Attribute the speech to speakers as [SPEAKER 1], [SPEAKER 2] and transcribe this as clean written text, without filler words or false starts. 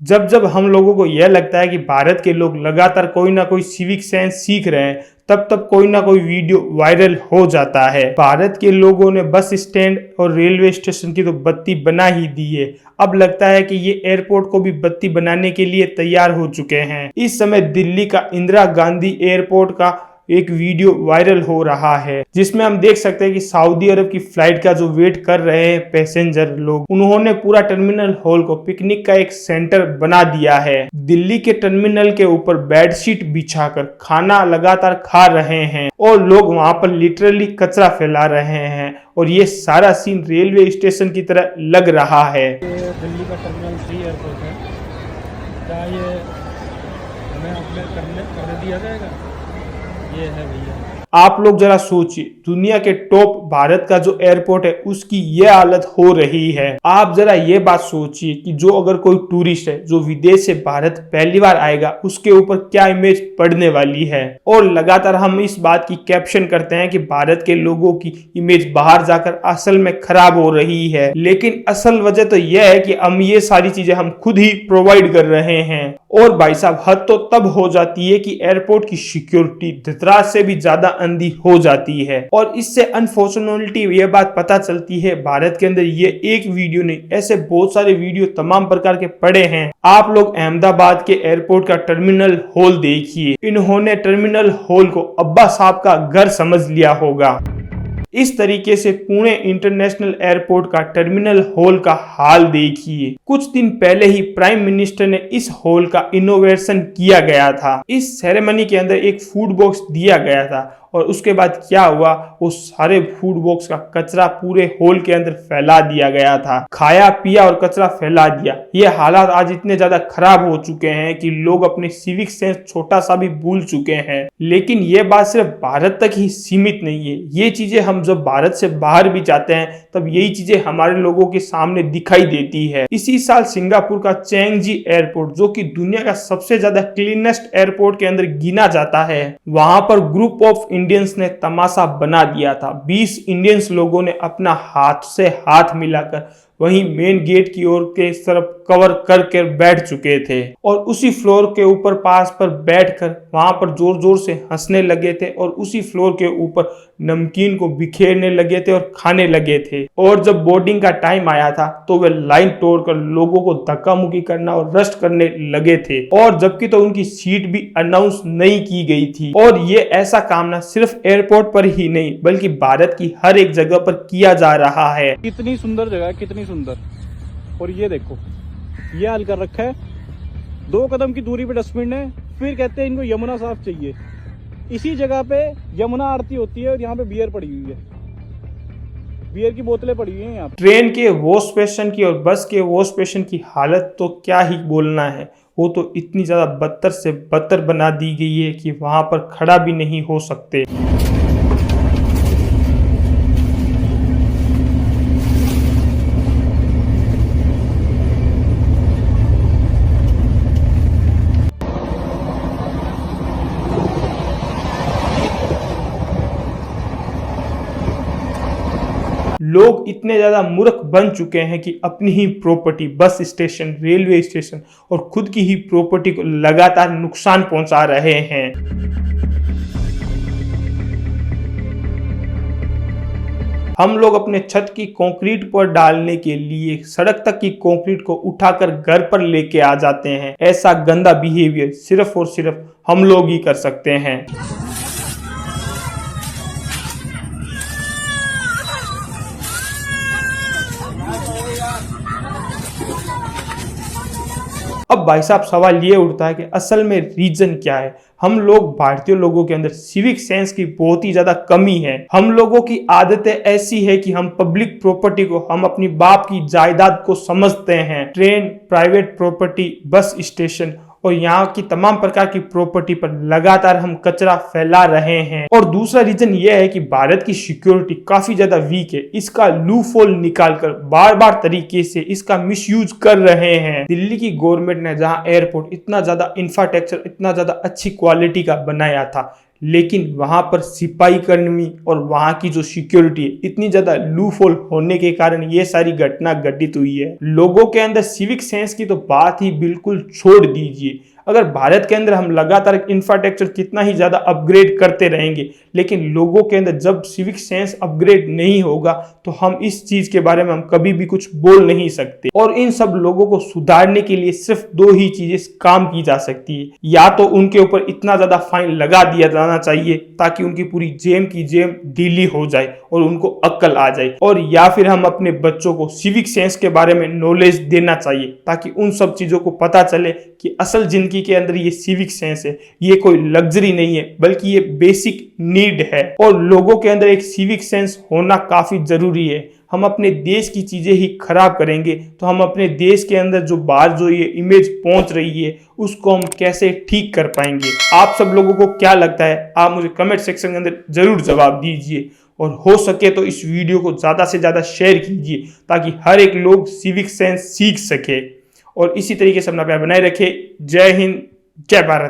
[SPEAKER 1] जब जब हम लोगों को यह लगता है कि भारत के लोग लगातार कोई ना कोई सिविक सेंस सीख रहे हैं, तब तब कोई ना कोई वीडियो वायरल हो जाता है। भारत के लोगों ने बस स्टैंड और रेलवे स्टेशन की तो बत्ती बना ही दी है। अब लगता है कि ये एयरपोर्ट को भी बत्ती बनाने के लिए तैयार हो चुके हैं। इस समय दिल्ली का इंदिरा गांधी एयरपोर्ट का एक वीडियो वायरल हो रहा है, जिसमें हम देख सकते हैं कि सऊदी अरब की फ्लाइट का जो वेट कर रहे हैं पैसेंजर लोग, उन्होंने पूरा टर्मिनल हॉल को पिकनिक का एक सेंटर बना दिया है। दिल्ली के टर्मिनल के ऊपर बेडशीट बिछाकर खाना लगातार खा रहे हैं और लोग वहां पर लिटरली कचरा फैला रहे हैं, और ये सारा सीन रेलवे स्टेशन की तरह लग रहा है।
[SPEAKER 2] दिल्ली का टर्मिनल 3 एयरपोर्ट है, क्या ये हमें अपने करने दिया जाएगा? ये है भैया।
[SPEAKER 1] आप लोग जरा सोचिए, दुनिया के टॉप भारत का जो एयरपोर्ट है उसकी ये हालत हो रही है। आप जरा ये बात सोचिए कि जो अगर कोई टूरिस्ट है जो विदेश से भारत पहली बार आएगा, उसके ऊपर क्या इमेज पड़ने वाली है। और लगातार हम इस बात की कैप्शन करते हैं कि भारत के लोगों की इमेज बाहर जाकर असल में खराब हो रही है, लेकिन असल वजह तो यह है कि हम ये सारी चीजें हम खुद ही प्रोवाइड कर रहे हैं। और भाई साहब, हद तो तब हो जाती है कि एयरपोर्ट की सिक्योरिटी धतराज से भी ज्यादा अंधी हो जाती है। और इससे अनफॉर्चुनेटली ये बात पता चलती है, भारत के अंदर ये एक वीडियो नहीं, ऐसे बहुत सारे वीडियो तमाम प्रकार के पड़े हैं। आप लोग अहमदाबाद के एयरपोर्ट का टर्मिनल हॉल देखिए, इन्होंने टर्मिनल हॉल को अब्बा साहब का घर समझ लिया होगा। इस तरीके से पुणे इंटरनेशनल एयरपोर्ट का टर्मिनल हॉल का हाल देखिए। कुछ दिन पहले ही प्राइम मिनिस्टर ने इस हॉल का इनोवेशन किया गया था। इस सेरेमनी के अंदर एक फूड बॉक्स दिया गया था, और उसके बाद क्या हुआ, वो सारे फूड बॉक्स का कचरा पूरे हॉल के अंदर फैला दिया गया था। खाया पिया और कचरा फैला दिया। ये हालात आज इतने ज्यादा खराब हो चुके हैं कि लोग अपने सिविक सेंस छोटा सा भी भूल चुके हैं। लेकिन ये बात सिर्फ भारत तक ही सीमित नहीं है। ये चीजें हम जब भारत से बाहर भी जाते हैं तब यही चीजें हमारे लोगों के सामने दिखाई देती है। इसी साल सिंगापुर का चैंगजी एयरपोर्ट, जो कि दुनिया का सबसे ज्यादा क्लीनेस्ट एयरपोर्ट के अंदर गिना जाता है, वहां पर ग्रुप ऑफ इंडियंस ने तमाशा बना दिया था। 20 इंडियंस लोगों ने अपना हाथ से हाथ मिलाकर वहीं मेन गेट की ओर के तरफ कवर करके बैठ चुके थे, और उसी फ्लोर के ऊपर पास पर बैठकर वहां पर जोर जोर से हंसने लगे थे, और उसी फ्लोर के ऊपर नमकीन को बिखेरने लगे थे और खाने लगे थे। और जब बोर्डिंग का टाइम आया था तो वे लाइन तोड़कर लोगों को धक्का मुक्की करना और रस्ट करने लगे थे, और जबकि तो उनकी सीट भी अनाउंस नहीं की गई थी। और ये ऐसा काम ना सिर्फ एयरपोर्ट पर ही नहीं बल्कि भारत की हर एक जगह पर किया जा रहा है।
[SPEAKER 2] कितनी सुंदर जगह है, कितनी सुंदर। और ये देखो, ये हाल कर रखा है। 2 कदम की दूरी पे डस्टबिन है, फिर कहते हैं इनको यमुना साफ चाहिए। इसी जगह पे यमुना आरती होती है और यहाँ पे बियर पड़ी हुई है, बियर की बोतलें पड़ी हुई हैं यहाँ पे।
[SPEAKER 1] ट्रेन के वॉश बेसिन की और बस के वॉश बेसिन की हालत तो क्या ही बोलना है। वो तो इतनी ज्यादा बदतर से बदतर बना दी गई है कि वहां पर खड़ा भी नहीं हो सकते। लोग इतने ज्यादा मूर्ख बन चुके हैं कि अपनी ही property, bus station, railway station और खुद की ही प्रॉपर्टी को लगातार नुकसान पहुंचा रहे हैं। हम लोग अपने छत की कंक्रीट पर डालने के लिए सड़क तक की कंक्रीट को उठाकर घर पर लेके आ जाते हैं। ऐसा गंदा बिहेवियर सिर्फ और सिर्फ हम लोग ही कर सकते हैं। अब भाई साहब, सवाल ये उठता है कि असल में रीजन क्या है। हम लोग भारतीय लोगों के अंदर सिविक सेंस की बहुत ही ज्यादा कमी है। हम लोगों की आदतें ऐसी है कि हम पब्लिक प्रॉपर्टी को हम अपनी बाप की जायदाद को समझते हैं। Train, private property, bus station और यहाँ की तमाम प्रकार की प्रॉपर्टी पर लगातार हम कचरा फैला रहे हैं। और दूसरा रीजन यह है कि भारत की सिक्योरिटी काफी ज्यादा वीक है। इसका लूफोल निकालकर बार बार तरीके से इसका मिसयूज कर रहे हैं। दिल्ली की गवर्नमेंट ने जहां एयरपोर्ट इतना ज्यादा इंफ्रास्ट्रक्चर, इतना ज्यादा अच्छी क्वालिटी का बनाया था, लेकिन वहां पर सिपाही कर्मी और वहां की जो सिक्योरिटी है इतनी ज्यादा लूफोल होने के कारण ये सारी घटना घटित हुई है। लोगों के अंदर सिविक सेंस की तो बात ही बिल्कुल छोड़ दीजिए। अगर भारत के अंदर हम लगातार इंफ्रास्ट्रक्चर कितना ही ज्यादा अपग्रेड करते रहेंगे, लेकिन लोगों के अंदर जब सिविक सेंस अपग्रेड नहीं होगा तो हम इस चीज के बारे में हम कभी भी कुछ बोल नहीं सकते। और इन सब लोगों को सुधारने के लिए सिर्फ दो ही चीजें काम की जा सकती है, या तो उनके ऊपर इतना ज्यादा फाइन लगा दिया जाना चाहिए ताकि उनकी पूरी जेम की जेम ढीली हो जाए और उनको अक्ल आ जाए, और या फिर हम अपने बच्चों को सिविक सेंस के बारे में नॉलेज देना चाहिए ताकि उन सब चीजों को पता चले कि असल जिंदगी के अंदर ये सिविक सेंस है, ये कोई लग्जरी नहीं है बल्कि ये बेसिक नीड है। और लोगों के अंदर एक सिविक सेंस होना काफी जरूरी है। हम अपने देश की चीजें ही खराब करेंगे तो हम अपने देश के अंदर जो बाहर जो ये इमेज पहुंच रही है उसको हम कैसे ठीक कर पाएंगे। आप सब लोगों को क्या लगता है, आप मुझे कमेंट सेक्शन के अंदर जरूर जवाब दीजिए, और हो सके तो इस वीडियो को ज्यादा से ज्यादा शेयर कीजिए ताकि हर एक लोग सिविक सेंस सीख सके। और इसी तरीके से अपना प्यार बनाए रखे। जय हिंद, जय भारत।